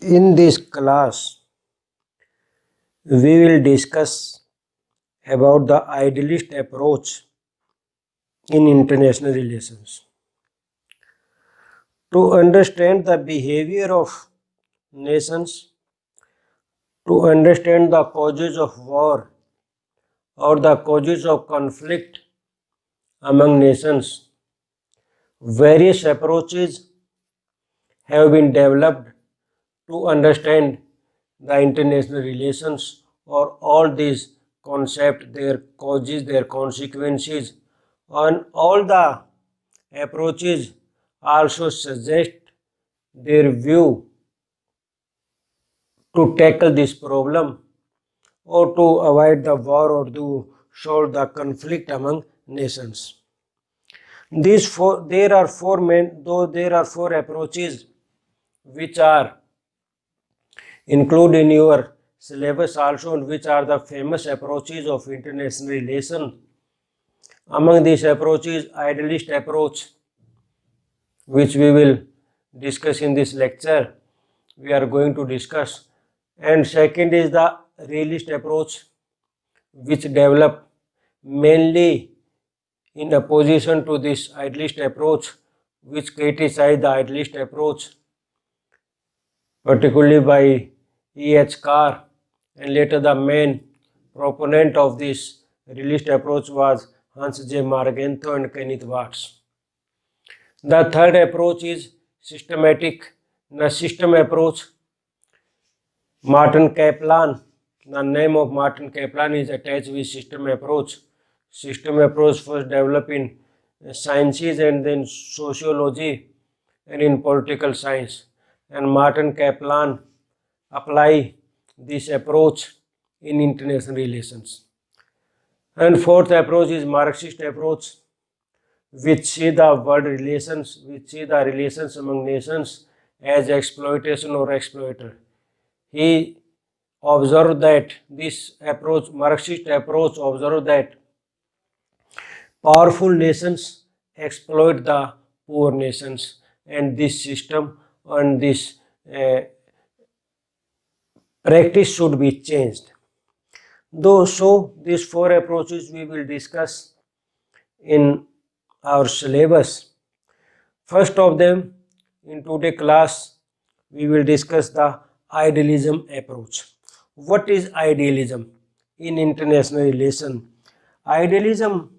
In this class, we will discuss about the idealist approach in international relations. To understand the behavior of nations, to understand the causes of war or the causes of conflict among nations, various approaches have been developed to understand the international relations or all these concepts, their causes, their consequences, and all the approaches also suggest their view to tackle this problem or to avoid the war or to solve the conflict among nations. There are four approaches which are included in your syllabus also, and which are the famous approaches of international relation. Among these approaches, idealist approach, which we will discuss in this lecture, we are going to discuss. And second is the realist approach, which develop mainly in opposition to this idealist approach, which criticize the idealist approach, particularly by E.H. Carr, and later the main proponent of this realist approach was Hans J. Margento and Kenneth Watts. The third approach is systematic, the system approach. Martin Kaplan, the name of Martin Kaplan is attached with system approach. System approach first developed in sciences and then sociology and in political science. And Martin Kaplan apply this approach in international relations. And fourth approach is Marxist approach, which see the relations among nations as exploitation or exploiter. He observed that this approach, Marxist approach, observed that powerful nations exploit the poor nations, and this system and this practice should be changed. So these four approaches we will discuss in our syllabus. First of them, in today's class, we will discuss the idealism approach. What is idealism in international relation? Idealism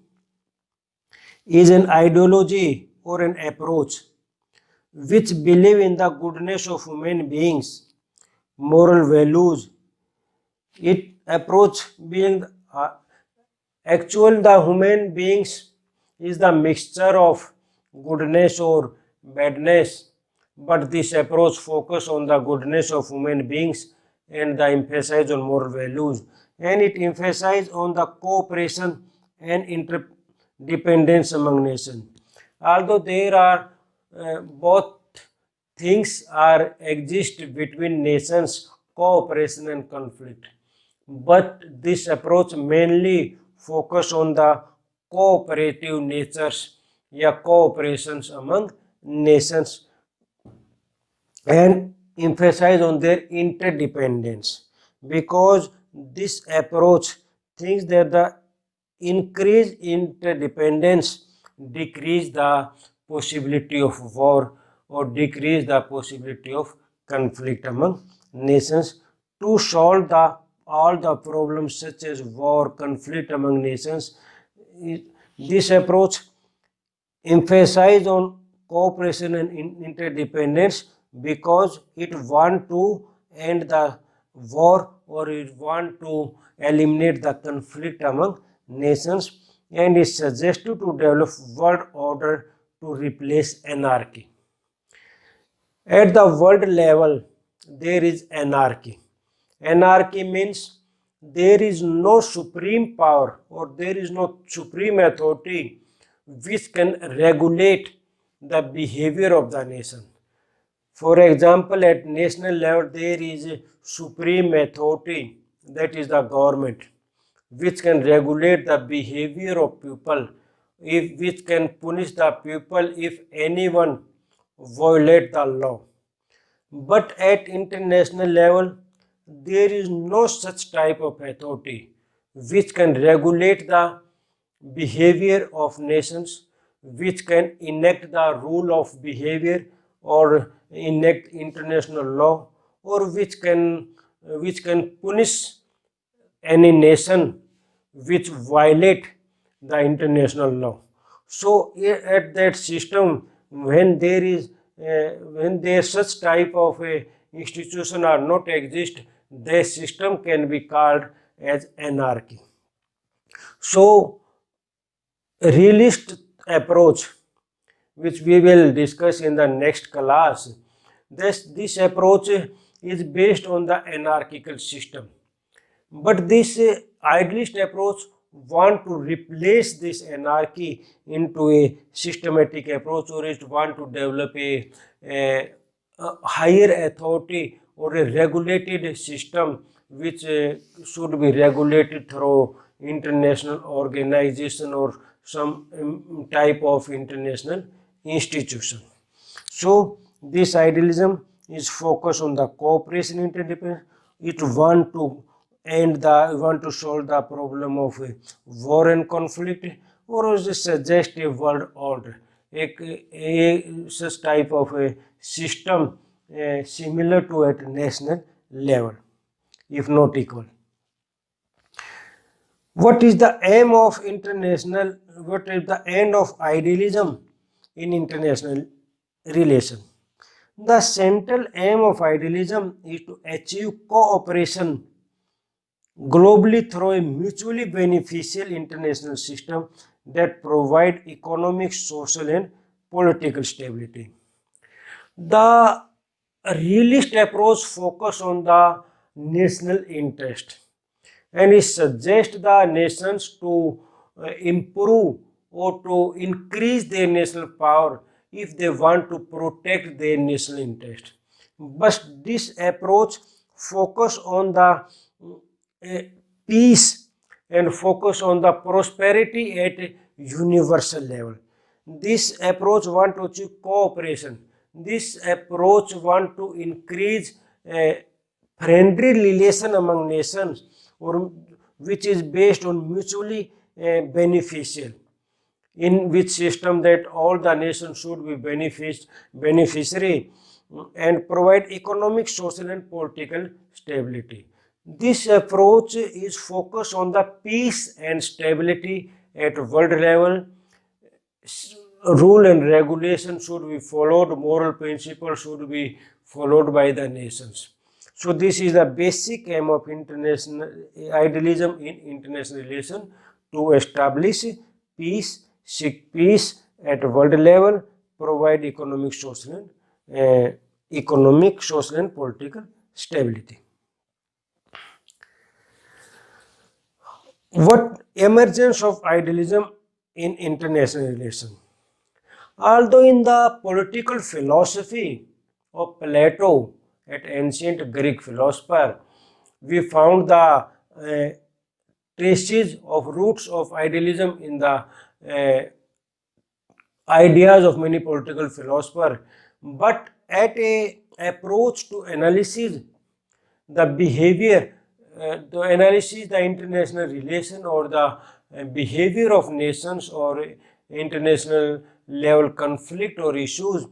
is an ideology or an approach which believe in the goodness of human beings, moral values. It approach being actual the human beings is the mixture of goodness or badness, but this approach focus on the goodness of human beings and the emphasis on moral values, and it emphasizes on the cooperation and interdependence among nations. Although there are both things are exist between nations, cooperation and conflict, but this approach mainly focus on the cooperative natures, cooperations among nations, and emphasize on their interdependence, because this approach thinks that the increased interdependence decrease the possibility of war or decrease the possibility of conflict among nations. To solve all the problems such as war, conflict among nations, this approach emphasize on cooperation and interdependence, because it want to end the war or it want to eliminate the conflict among nations, and is suggested to develop world order to replace anarchy. At the world level, there is anarchy. Anarchy means there is no supreme power or there is no supreme authority which can regulate the behavior of the nation. For example, at national level, there is a supreme authority, that is the government, which can regulate the behavior of people, which can punish the people if anyone violate the law. but at international level there is no such type of authority which can regulate the behavior of nations, which can enact the rule of behavior or enact international law, or which can punish any nation which violate the international law. So at that system, when there such type of a institution are not exist, the system can be called as anarchy. So realist approach, which we will discuss in the next class, this approach is based on the anarchical system. But this idealist approach want to replace this anarchy into a systematic approach, or it want to develop a higher authority or a regulated system which should be regulated through international organization or some type of international institution. So this idealism is focused on the cooperation interdependence. It want to solve the problem of war and conflict, or suggest a world order, such type of a system similar to at national level, if not equal. What is the aim of international? What is the end of idealism in international relation? The central aim of idealism is to achieve cooperation globally through a mutually beneficial international system that provide economic, social and political stability. The realist approach focus on the national interest, and it suggests the nations to improve or to increase their national power if they want to protect their national interest. But this approach focus on the peace and focus on the prosperity at a universal level. This approach want to achieve cooperation. This approach want to increase friendly relation among nations, or which is based on mutually beneficial, in which system that all the nations should be beneficiary and provide economic, social and political stability. This approach is focused on the peace and stability at world level. Rule and regulation should be followed, moral principles should be followed by the nations. So this is the basic aim of international idealism in international relation, to establish peace, seek peace at world level, provide economic, social and political stability. What emergence of idealism in international relation? Although in the political philosophy of Plato, an ancient Greek philosopher, we found the traces of roots of idealism in the ideas of many political philosophers, but at a approach to analysis the behavior, to analysis the international relation or the behavior of nations or international level conflict or issues,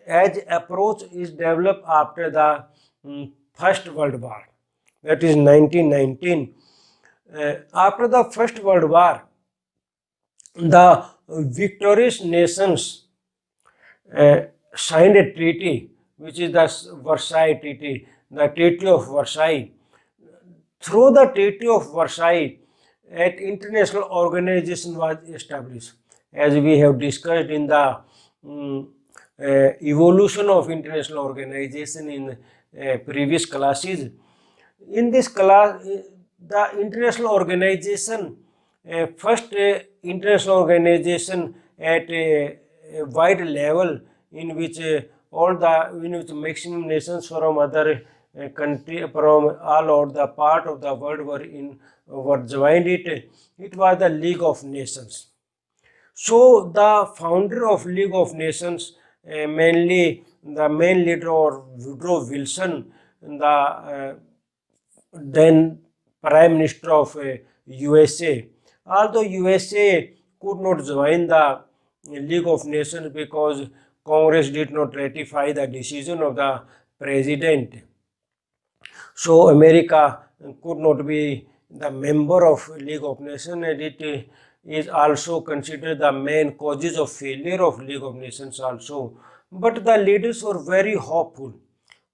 as approach is developed after the First World War, that is 1919. After the First World War, the victorious nations signed a treaty, which is the Versailles Treaty, the Treaty of Versailles. Through the Treaty of Versailles, an international organization was established, as we have discussed in the evolution of international organization in previous classes. In this class, the international organization, first international organization at a wide level, in which maximum nations from other country, from all over the part of the world were joined it. It was the League of Nations. So the founder of League of Nations mainly the main leader or Woodrow Wilson, the then Prime Minister of USA. Although USA could not join the League of Nations because Congress did not ratify the decision of the President, so America could not be the member of League of Nations, and it is also considered the main causes of failure of League of Nations also. But the leaders were very hopeful.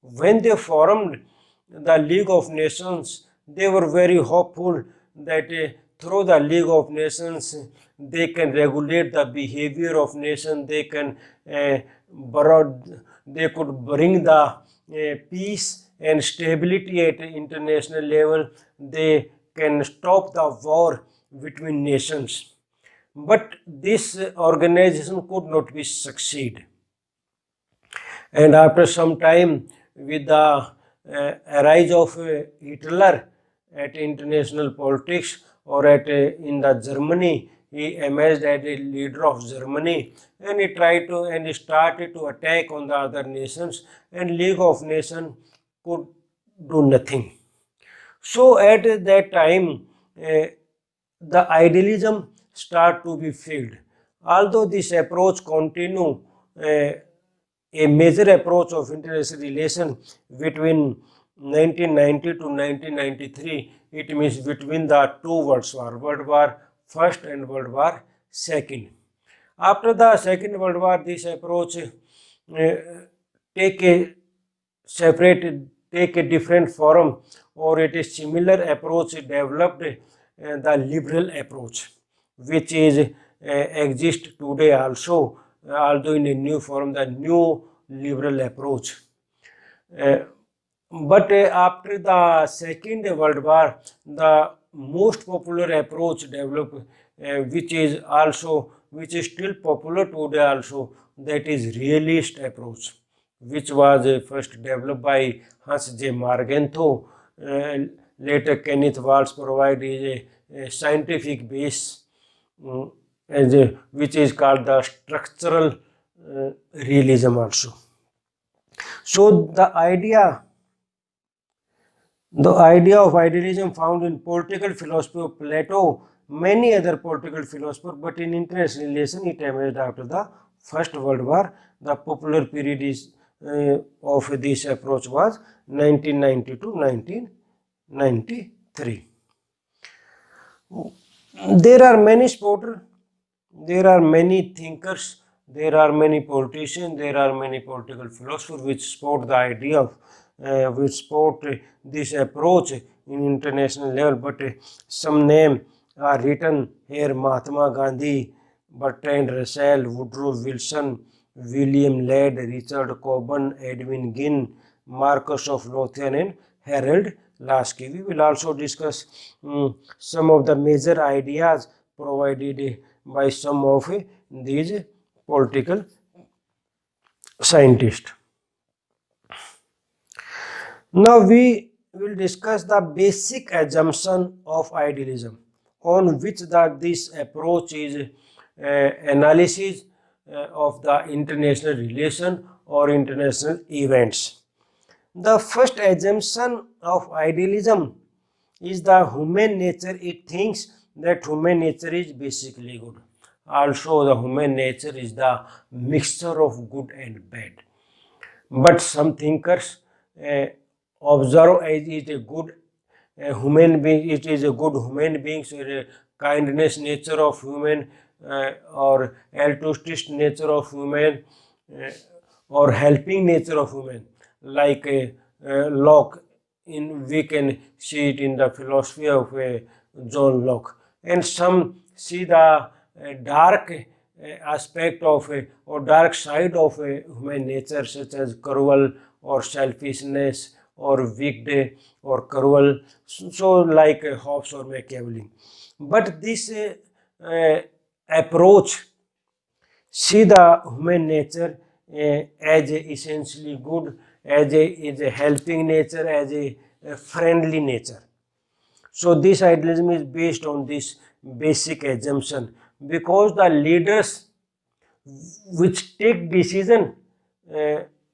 When they formed the League of Nations, they were very hopeful that through the League of Nations, they can regulate the behavior of nations, they can they could bring the peace and stability at international level, they can stop the war between nations. But this organization could not be succeed. And after some time, with the rise of Hitler at international politics, or at in the Germany, he emerged as a leader of Germany, and he tried to and he started to attack on the other nations, and League of Nations could do nothing. So at that time, the idealism start to be filled. Although this approach continue, a major approach of international relations between 1990 to 1993, it means between the two world wars, World War First and World War Second. After the Second World War, this approach take a separate, take a different form, or it is similar approach developed, the liberal approach, which is exist today also, although in a new form, the new liberal approach. But after the Second World War, the most popular approach developed, which is still popular today also, that is realist approach, which was first developed by Hans J. Margenthaler. Later, Kenneth Waltz provided a scientific base, which is called the structural realism also. So the idea of idealism found in political philosophy of Plato, many other political philosophers, but in international relations it emerged after the First World War. The popular period of this approach was 1990 to 1993. There are many supporters, there are many thinkers, there are many politicians, there are many political philosophers which support the idea of which support this approach in international level, but some names are written here: Mahatma Gandhi, Bertrand Russell, Woodrow Wilson, William Ladd, Richard Coburn, Edwin Ginn, Marcus of Lothian, and Harold Lasky. We will also discuss some of the major ideas provided by some of these political scientists. Now we will discuss the basic assumption of idealism, on which this approach is analysis of the international relation or international events. The first assumption of idealism is the human nature. It thinks that human nature is basically good. Also, the human nature is the mixture of good and bad. But some thinkers observe as it a good human being, it is a good human being, so a kindness nature of human, or altruistic nature of human, or helping nature of human, like Locke. We can see it in the philosophy of John Locke. And some see the dark aspect of or dark side of human nature, such as cruel or selfishness or wicked or cruel, so like Hobbes or Machiavelli. But this approach see the human nature as essentially good, as a helping nature, as a friendly nature. So this idealism is based on this basic assumption, because the leaders which take decision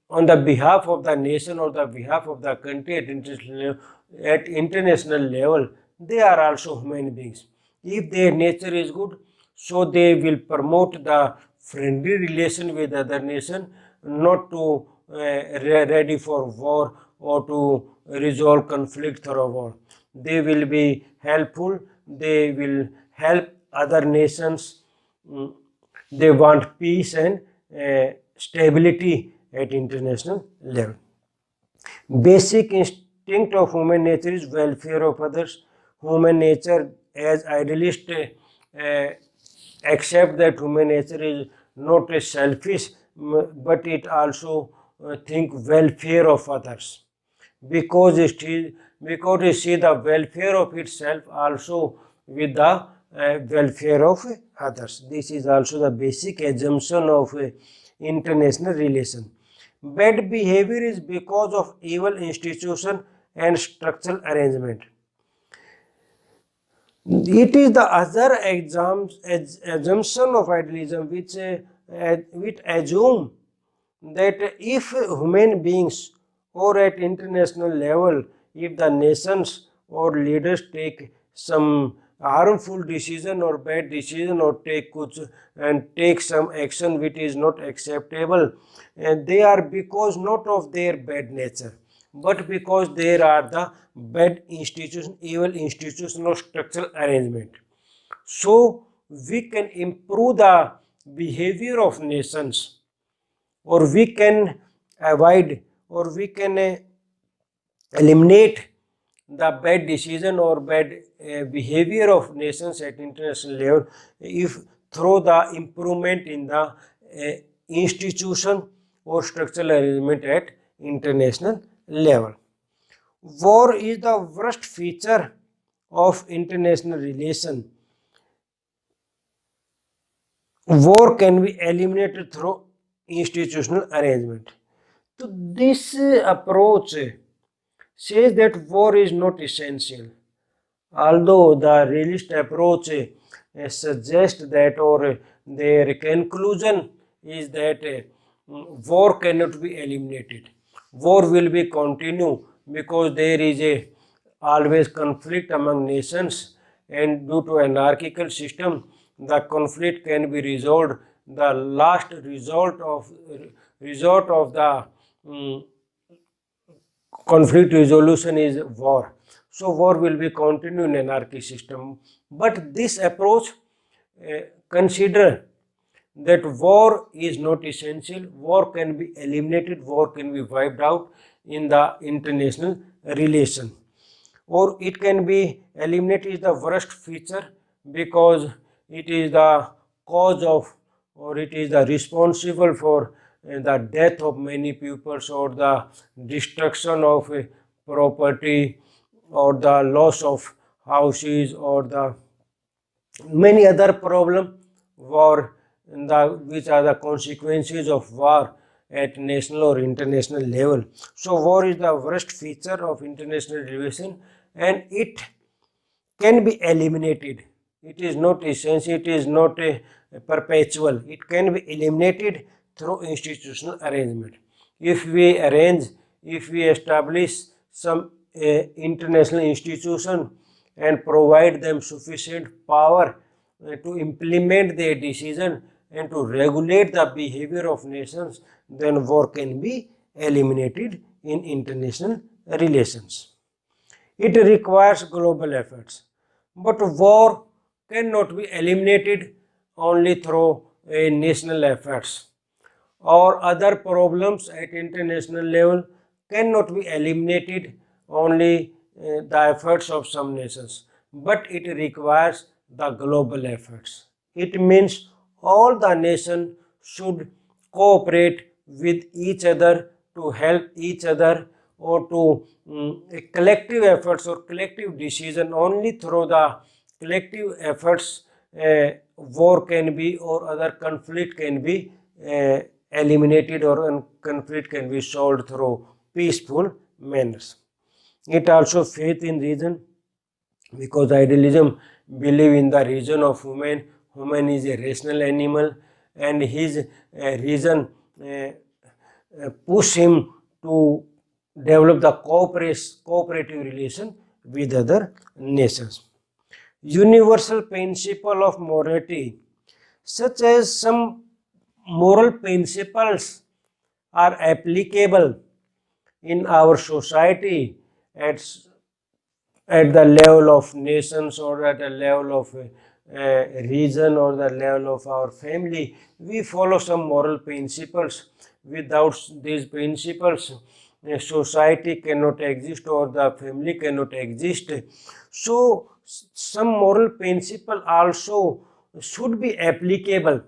on the behalf of the nation or the behalf of the country at international level, they are also human beings. If their nature is good, so they will promote the friendly relation with other nation, not to ready for war or to resolve conflict through war. They will be helpful. They will help other nations. They want peace and stability at international level. Basic instinct of human nature is welfare of others. Human nature, as idealist, accept that human nature is not a selfish, but it also think welfare of others, because it see the welfare of itself also with the welfare of others. This is also the basic assumption of international relation. Bad behavior is because of evil institution and structural arrangement. It is the other assumption of idealism which assume that if human beings or at international level, if the nations or leaders take some harmful decision or bad decision or take some action which is not acceptable, and they are because not of their bad nature, but because there are the bad institution, evil institution or structural arrangement. So we can improve the behavior of nations, or we can avoid, or we can eliminate the bad decision or bad behavior of nations at international level if through the improvement in the institution or structural arrangement at international level. War is the worst feature of international relation. War can be eliminated through institutional arrangement. So this approach says that war is not essential, although the realist approach suggests that, or their conclusion is that war cannot be eliminated. War will be continue because there is a always conflict among nations, and due to anarchical system, the conflict can be resolved. The last result of the conflict resolution is war. So war will be continued in anarchy system. But this approach consider that war is not essential, war can be eliminated, war can be wiped out in the international relation, or it can be eliminated is the worst feature because it is the cause of, or it is the responsible for the death of many peoples, or the destruction of property, or the loss of houses, or the many other problem war, which are the consequences of war at national or international level. So war is the worst feature of international relation, and it can be eliminated. It is not essential, it is not a perpetual. It can be eliminated through institutional arrangement. If we establish some international institution and provide them sufficient power to implement their decision and to regulate the behavior of nations, then war can be eliminated in international relations. It requires global efforts, but war cannot be eliminated only through national efforts, or other problems at international level cannot be eliminated only the efforts of some nations, but it requires the global efforts. It means all the nations should cooperate with each other to help each other, or to collective efforts or collective decision. Only through the collective efforts war can be, or other conflict can be eliminated, or conflict can be solved through peaceful manners. It also faith in reason, because idealism believe in the reason of human. Human is a rational animal, and his reason push him to develop the cooperative relation with other nations. Universal principle of morality, such as some moral principles are applicable in our society at the level of nations or at the level of region or the level of our family. We follow some moral principles. Without these principles, a society cannot exist or the family cannot exist. So some moral principle also should be applicable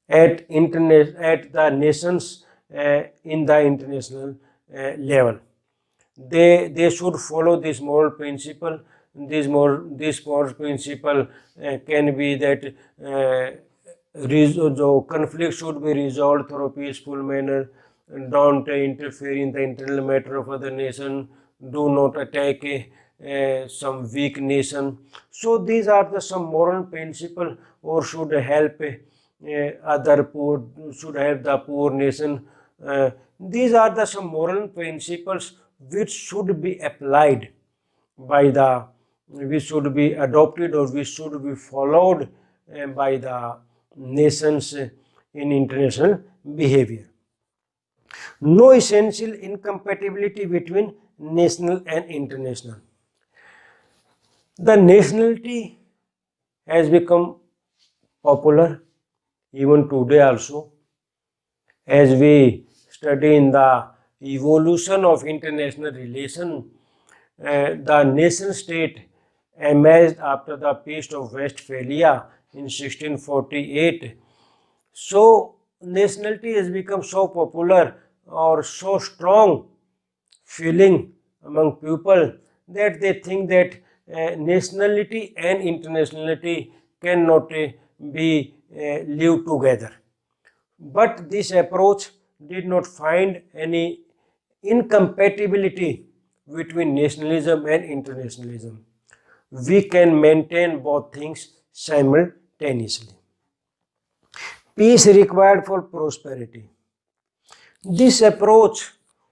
at the nations in the international level. They should follow this moral principle. This moral principle can be that conflict should be resolved through a peaceful manner. Don't interfere in the internal matter of other nation. Do not attack some weak nation. So these are the some moral principle, or should help other poor, should help the poor nation. These are the some moral principles which should be applied by the, which should be adopted or which should be followed by the nations in international behavior. No essential incompatibility between national and international. The nationality has become popular even today also, as we study in the evolution of international relation. The nation state emerged after the Peace of Westphalia in 1648. So nationality has become so popular or so strong feeling among people that they think that nationality and internationality cannot be live together. But this approach did not find any incompatibility between nationalism and internationalism. We can maintain both things simultaneously. Peace required for prosperity. This approach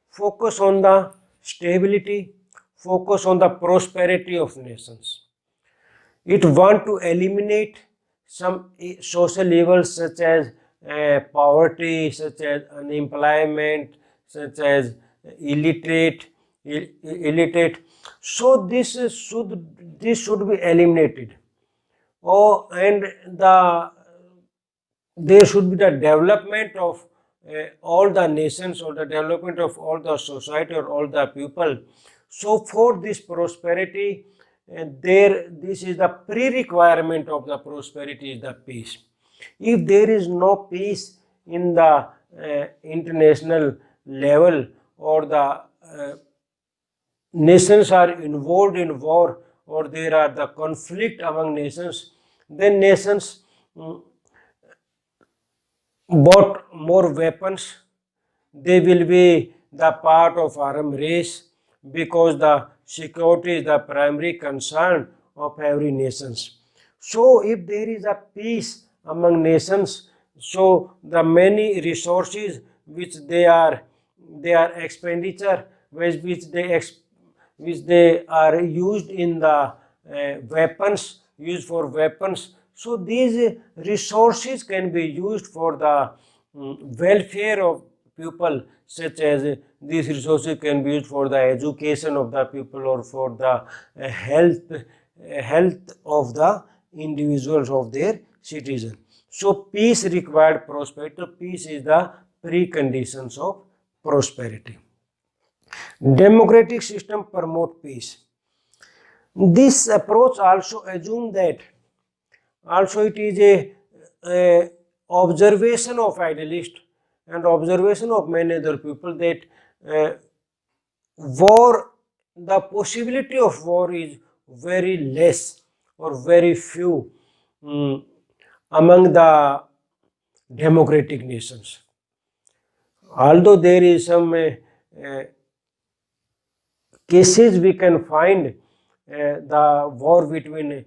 focus on the stability, focus on the prosperity of nations. It want to eliminate some social evils such as poverty, such as unemployment, such as illiterate. So this should be eliminated. And there should be the development of all the nations, or the development of all the society or all the people. So for this prosperity, this is the pre-requirement of the prosperity is the peace. If there is no peace in the international level, or the nations are involved in war, or there are the conflict among nations, then nations bought more weapons. They will be the part of armed race, because the security is the primary concern of every nation. So if there is a peace among nations, so the many resources which they are expenditure, which they are used in the weapons, used for weapons. So these resources can be used for the welfare of people, such as these resources can be used for the education of the people, or for the health of the individuals, of their citizens. So peace required prosperity. Peace is the preconditions of prosperity. Democratic system promote peace. This approach also assumes that, also it is a observation of idealist and observation of many other people, that war, the possibility of war is very less or very few among the democratic nations. Although there is some cases we can find the war between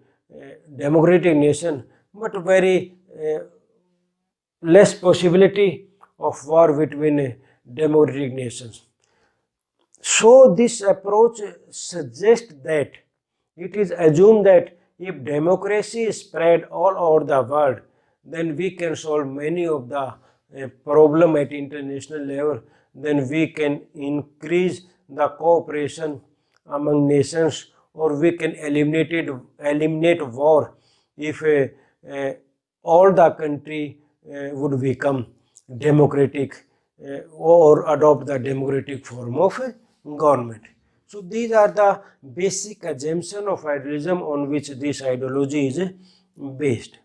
democratic nation, but very less possibility of war between democratic nations. So this approach suggests that it is assumed that if democracy is spread all over the world, then we can solve many of the problem at international level. Then we can increase the cooperation among nations, or we can eliminate war if all the country would become democratic or adopt the democratic form of government. So these are the basic assumptions of idealism on which this ideology is based.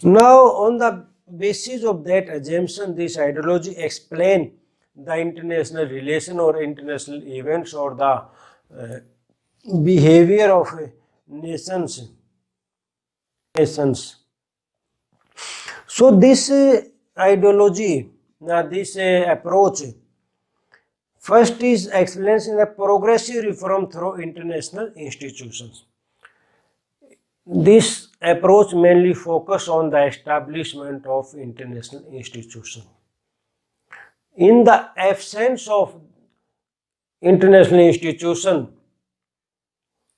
Now, on the basis of that assumption, this ideology explains the international relation or international events or the behavior of nations. So this ideology, this approach, first is explains in the progressive reform through international institutions. This approach mainly focuses on the establishment of international institutions. In the absence of international institution,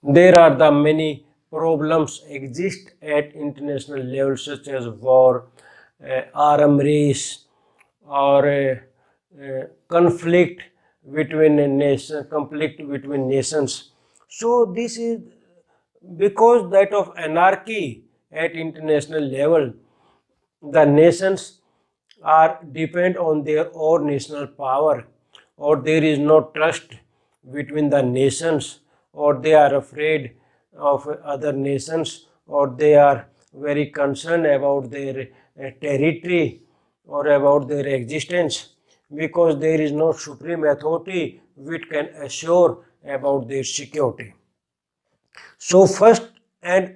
there are the many problems exist at international level, such as war, arms race, or conflict between nations. So this is because that of anarchy at international level. The nations are depend on their own national power, or there is no trust between the nations, or they are afraid of other nations, or they are very concerned about their territory or about their existence, because there is no supreme authority which can assure about their security. So first and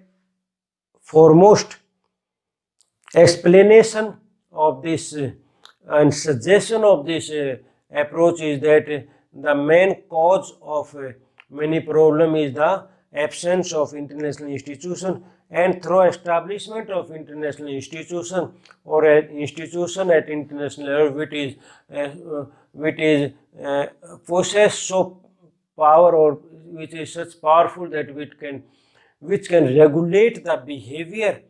foremost explanation of this and suggestion of this approach is that the main cause of many problems is the absence of international institution, and through establishment of international institution or an institution at international level which is possess so power, or which is such powerful that which can regulate the behavior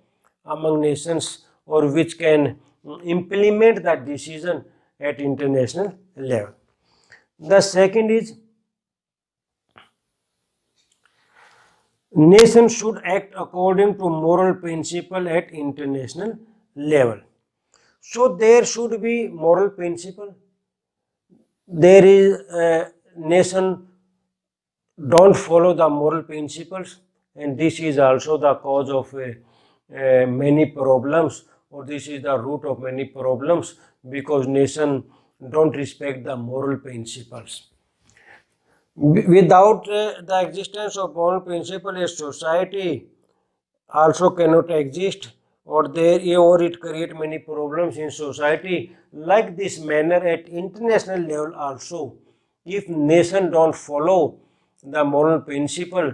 among nations, or which can implement the decision at international level. The second is nations should act according to moral principle at international level. So there should be moral principle. There is a nation don't follow the moral principles, and this is also the cause of many problems, or this is the root of many problems, because nation don't respect the moral principles. Without the existence of moral principle, a society also cannot exist, or it create many problems in society. Like this manner at international level also, if nation don't follow the moral principle,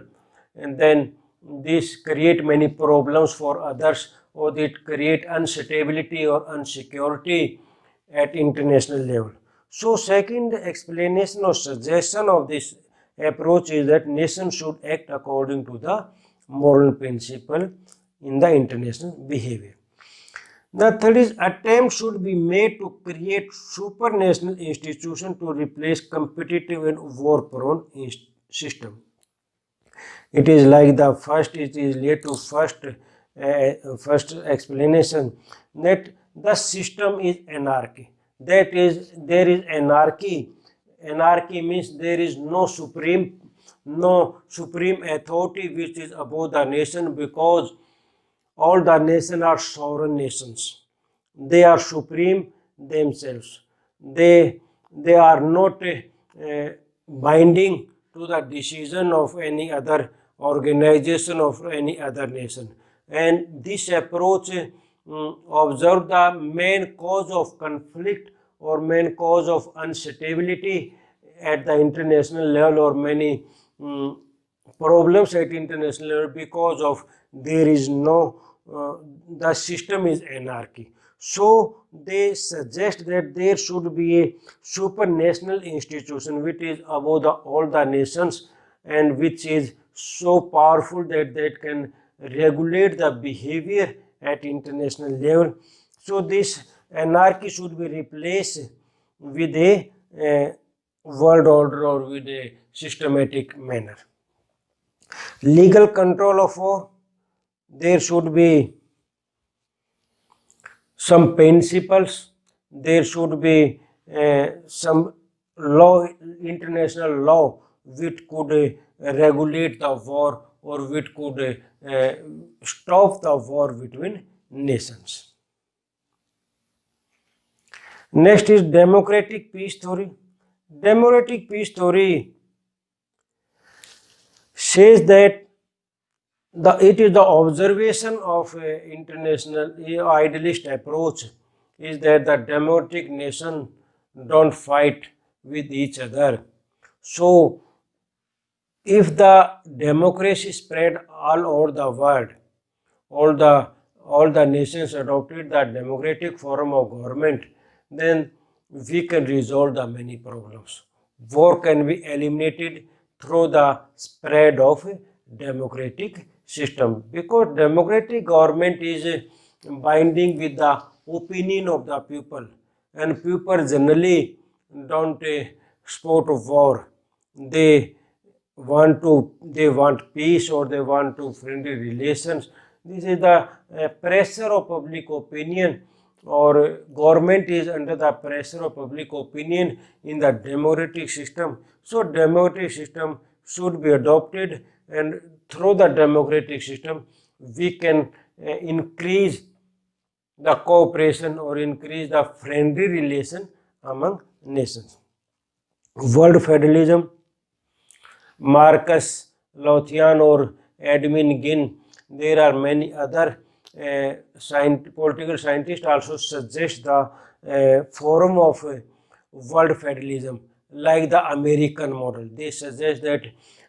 and then this create many problems for others, or it create instability or insecurity at international level. So second explanation or suggestion of this approach is that nations should act according to the moral principle in the international behavior. The third is attempt should be made to create supranational institution to replace competitive and war-prone system. It is like the first, it is led to first explanation that the system is anarchy. That is, there is anarchy. Anarchy means there is no supreme authority which is above the nation, because all the nations are sovereign nations. They are supreme themselves. They are not binding to the decision of any other organization of any other nation. And this approach observe the main cause of conflict or main cause of instability at the international level, or many problems at international level, because of there is no the system is anarchy. So they suggest that there should be a supranational institution which is above all the nations and which is so powerful that can regulate the behavior at international level. So this anarchy should be replaced with a world order or with a systematic manner. Legal control of war, there should be some principles, there should be some law, international law, which could regulate the war or which could stop the war between nations. Next is democratic peace theory. Democratic peace theory says that it is the observation of international idealist approach is that the democratic nation don't fight with each other. So if the democracy spread all over the world, all the nations adopted the democratic form of government, then we can resolve the many problems. War can be eliminated through the spread of a democratic system, because democratic government is binding with the opinion of the people, and people generally don't support war. They they want peace or they want to friendly relations. This is the pressure of public opinion, or government is under the pressure of public opinion in the democratic system. So democratic system should be adopted, and through the democratic system we can increase the cooperation or increase the friendly relation among nations. World federalism, Marcus Lothian or Edwin Ginn, there are many other political scientists also suggest the form of world federalism like the American model. They suggest that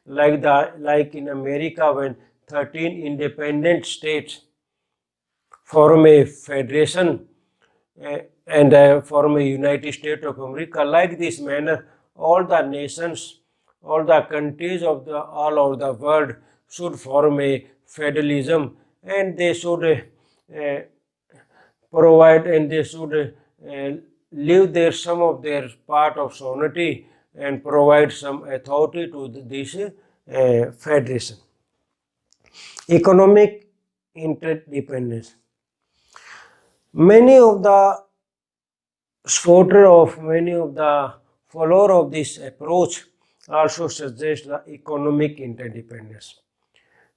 like in America, when 13 independent states form a federation and form a United States of America, like this manner, all the nations, all the countries of all over the world should form a federalism, and they should provide, and they should leave their some of their part of sovereignty and provide some authority to this federation. Economic interdependence. Many of the many of the follower of this approach also suggest the economic interdependence.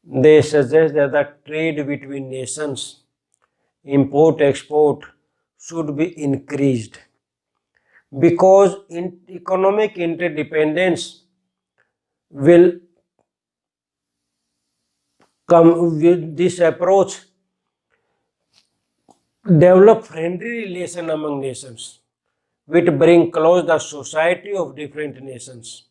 They suggest that the trade between nations, import export, should be increased, because economic interdependence will come with this approach, develop friendly relation among nations, which bring close the society of different nations.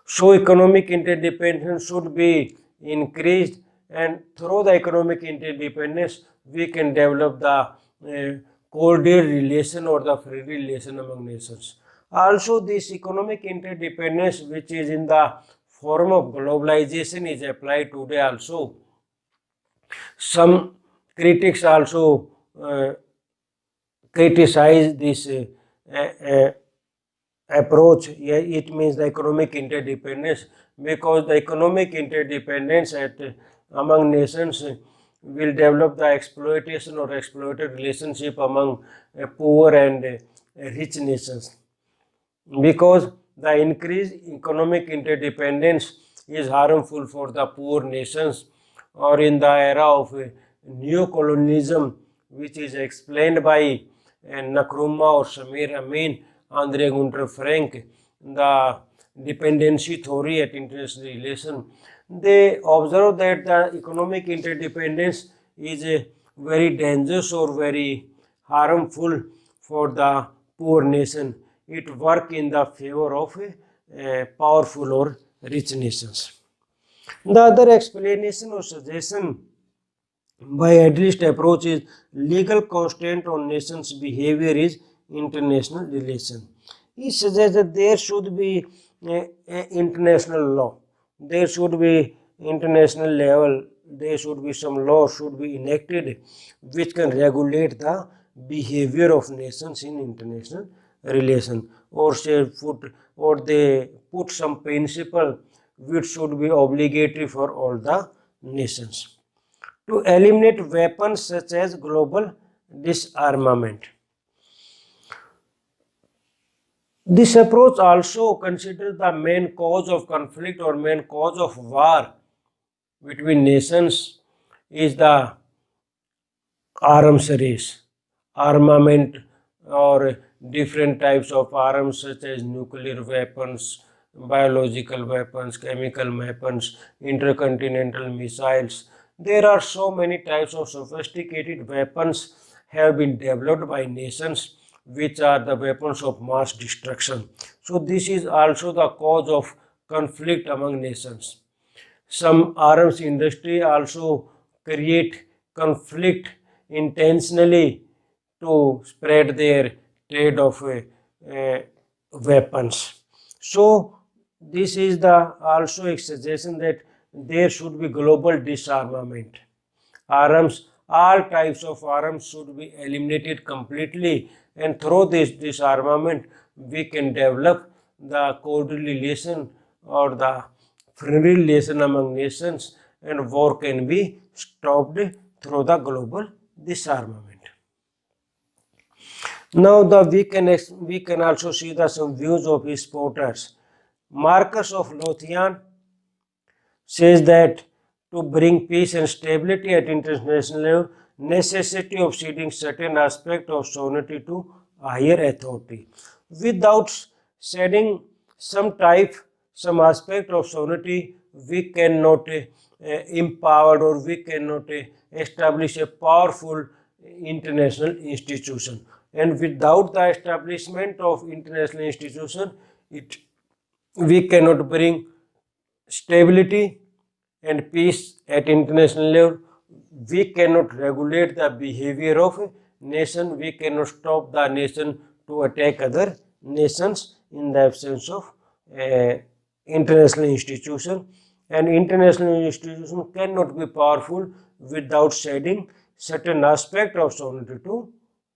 So economic interdependence should be increased, and through the economic interdependence we can develop the cordial relation or the friendly relation among nations. Also, this economic interdependence, which is in the form of globalization, is applied today also. Some critics also criticize this approach. Yeah, it means the economic interdependence, because the economic interdependence among nations will develop the exploitation or exploited relationship among poor and rich nations, because the increased economic interdependence is harmful for the poor nations, or in the era of neo-colonialism, which is explained by Nkrumah or Samir Amin, Andre Gunter Frank, the dependency theory at international relations. They observe that the economic interdependence is very dangerous or very harmful for the poor nation. It works in the favor of powerful or rich nations. The other explanation or suggestion by idealist approach is legal constraint on nations' behavior is international relation. He suggests that there should be a international law, there should be international level, there should be some law should be enacted which can regulate the behavior of nations in international relation, or say put, or they put some principle which should be obligatory for all the nations to eliminate weapons such as global disarmament. This approach also considers the main cause of conflict or main cause of war between nations is the arms race, armament, or different types of arms such as nuclear weapons, biological weapons, chemical weapons, intercontinental missiles. There are so many types of sophisticated weapons have been developed by nations which are the weapons of mass destruction. So this is also the cause of conflict among nations. Some arms industry also create conflict intentionally to spread their trade of weapons. So this is the also a suggestion that there should be global disarmament. Arms, all types of arms should be eliminated completely, and through this disarmament we can develop the cordial relation or the friendly relation among nations, and war can be stopped through the global disarmament. Now we can also see the some views of his supporters. Marcus of Lothian says that to bring peace and stability at international level, necessity of ceding certain aspect of sovereignty to higher authority. Without ceding some aspect of sovereignty, we cannot empower or we cannot establish a powerful international institution. And without the establishment of international institution, we cannot bring stability and peace at international level. We cannot regulate the behavior of a nation. We cannot stop the nation to attack other nations in the absence of international institution. And international institution cannot be powerful without shedding certain aspect of sovereignty to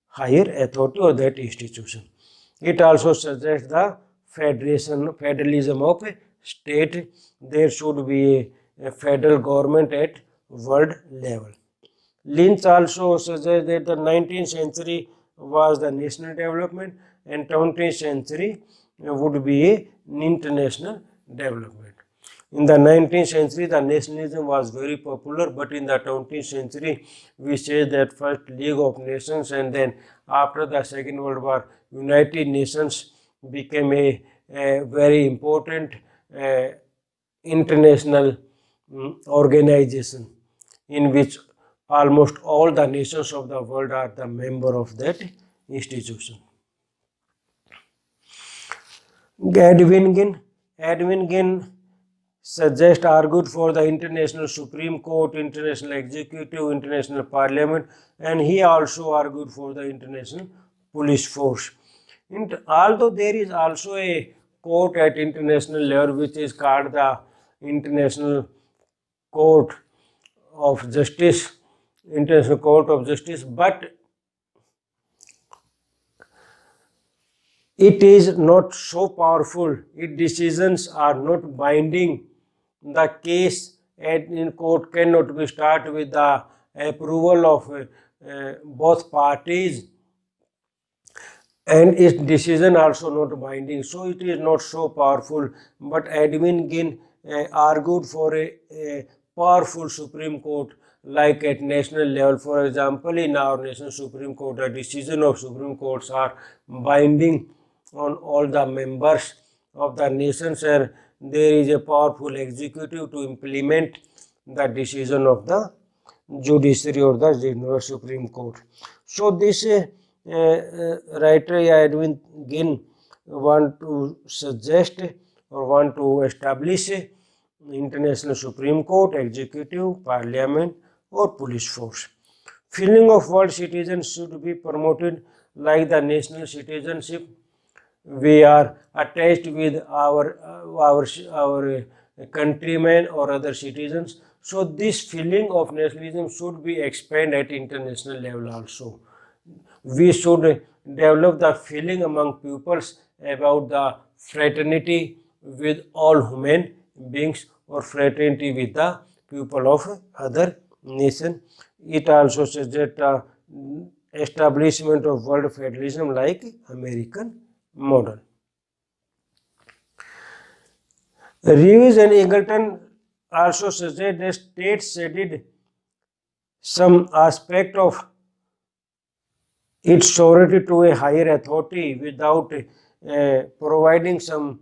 higher authority or that institution. It also suggests the federalism of a state. There should be a federal government at world level. Lynch also suggests that the 19th century was the national development and 20th century would be an international development. In the 19th century, the nationalism was very popular, but in the 20th century, we say that first League of Nations and then after the Second World War, United Nations became a very important international organization in which almost all the nations of the world are the member of that institution. Edwin Ginn argued for the International Supreme Court, International Executive, International Parliament, and he also argued for the International Police Force. Although there is also a court at international level which is called the International Court of Justice, International Court of Justice, but it is not so powerful. Its decisions are not binding. The case in court cannot be started with the approval of both parties, and its decision also not binding. So it is not so powerful. But Edwin Ginn argued for a powerful Supreme Court like at national level. For example, in our national Supreme Court, the decision of Supreme Courts are binding on all the members of the nations, and there is a powerful executive to implement the decision of the judiciary or the general Supreme Court. So this writer Edwin Ginn want to suggest or want to establish international Supreme Court, executive, parliament, or police force. Feeling of world citizens should be promoted like the national citizenship. We are attached with our countrymen or other citizens. So this feeling of nationalism should be expanded at international level also. We should develop the feeling among pupils about the fraternity with all human beings or fraternity with the people of other nation. It also suggests the establishment of world federalism like American model. Lewis and Eagleton also suggest that states ceded some aspect of its sovereignty to a higher authority without providing some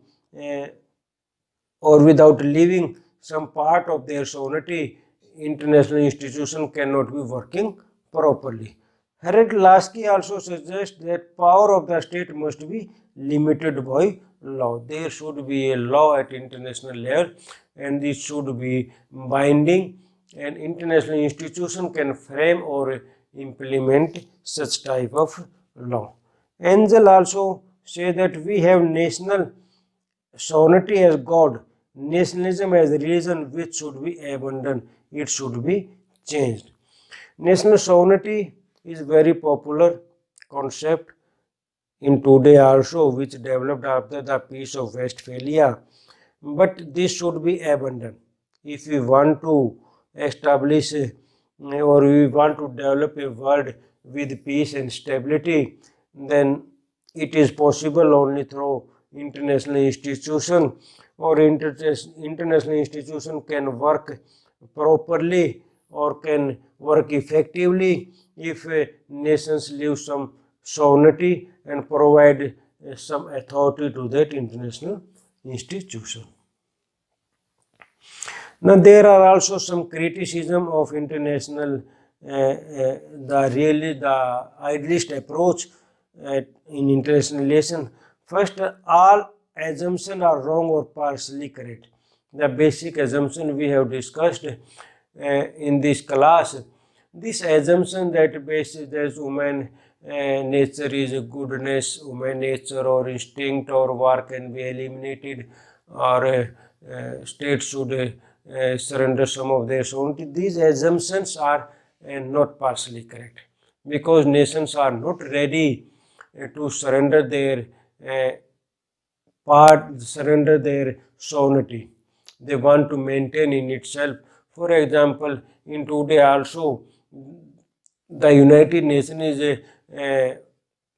or without leaving some part of their sovereignty. International institution cannot be working properly. Harold Lasky also suggests that power of the state must be limited by law. There should be a law at international level and this should be binding, and international institution can frame or implement such type of law. Angel also say that we have national sovereignty as God, nationalism as religion which should be abandoned, it should be changed. National sovereignty is very popular concept in today also, which developed after the Peace of Westphalia, but this should be abandoned. If we want to establish or we want to develop a world with peace and stability, then it is possible only through international institution, or international institution can work properly or can work effectively if nations leave some sovereignty and provide some authority to that international institution. Now there are also some criticism of international the idealist approach in international relation. First, all assumptions are wrong or partially correct. The basic assumption we have discussed in this class. This assumption that basis that human nature is a goodness, human nature or instinct or war can be eliminated, or state should surrender some of their sovereignty. These assumptions are not partially correct, because nations are not ready to surrender their surrender their sovereignty. They want to maintain in itself. For example, in today also, the United Nations is a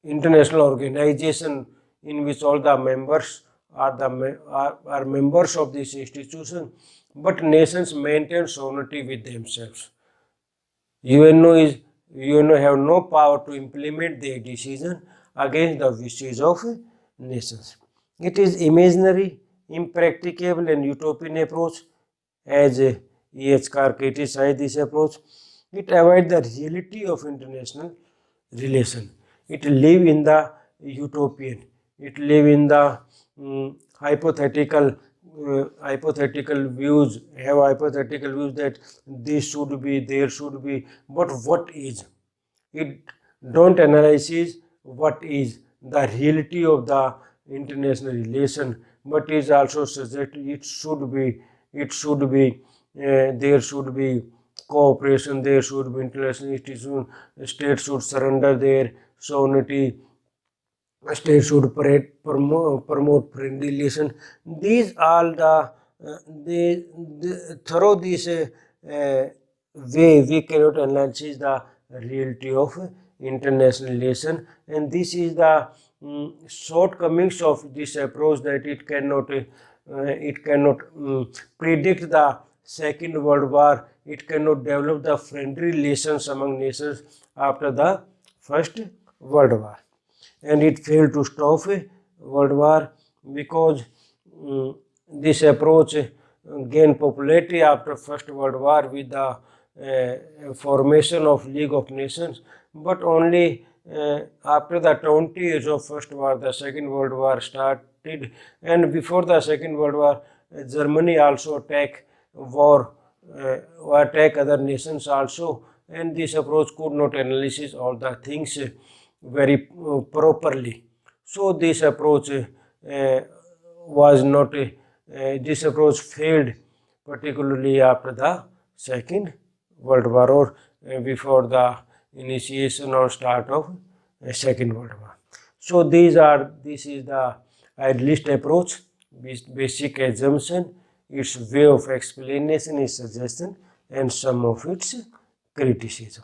international organization in which all the members are members of this institution, but nations maintain sovereignty with themselves. UNO have no power to implement their decision against the wishes of nations. It is imaginary, impracticable and utopian approach. As E.H. Carr criticized this approach, it avoids the reality of international relation. It live in the utopian. It live in the hypothetical views, have hypothetical views that this should be, there should be, but what is? It don't analyze what is the reality of the international relation, but is also suggest it should be there should be cooperation, there should be international institution, states should surrender their sovereignty, state should promote friendly relation. These all through this way we cannot analyze the reality of international relation, and this is the shortcomings of this approach, that it cannot predict the Second World War. It cannot develop the friendly relations among nations after the First World War, and it failed to stop World War because this approach gained popularity after First World War with the formation of League of Nations, but only after the 20 years of First War, the Second World War started, and before the Second World War, Germany also attacked war attack other nations also, and this approach could not analyze all the things very properly. So this approach was not this approach failed, particularly after the Second World War, or before the initiation or start of Second World War. So this is the idealist approach, basic assumption, its way of explanation is suggestion, and some of its criticism.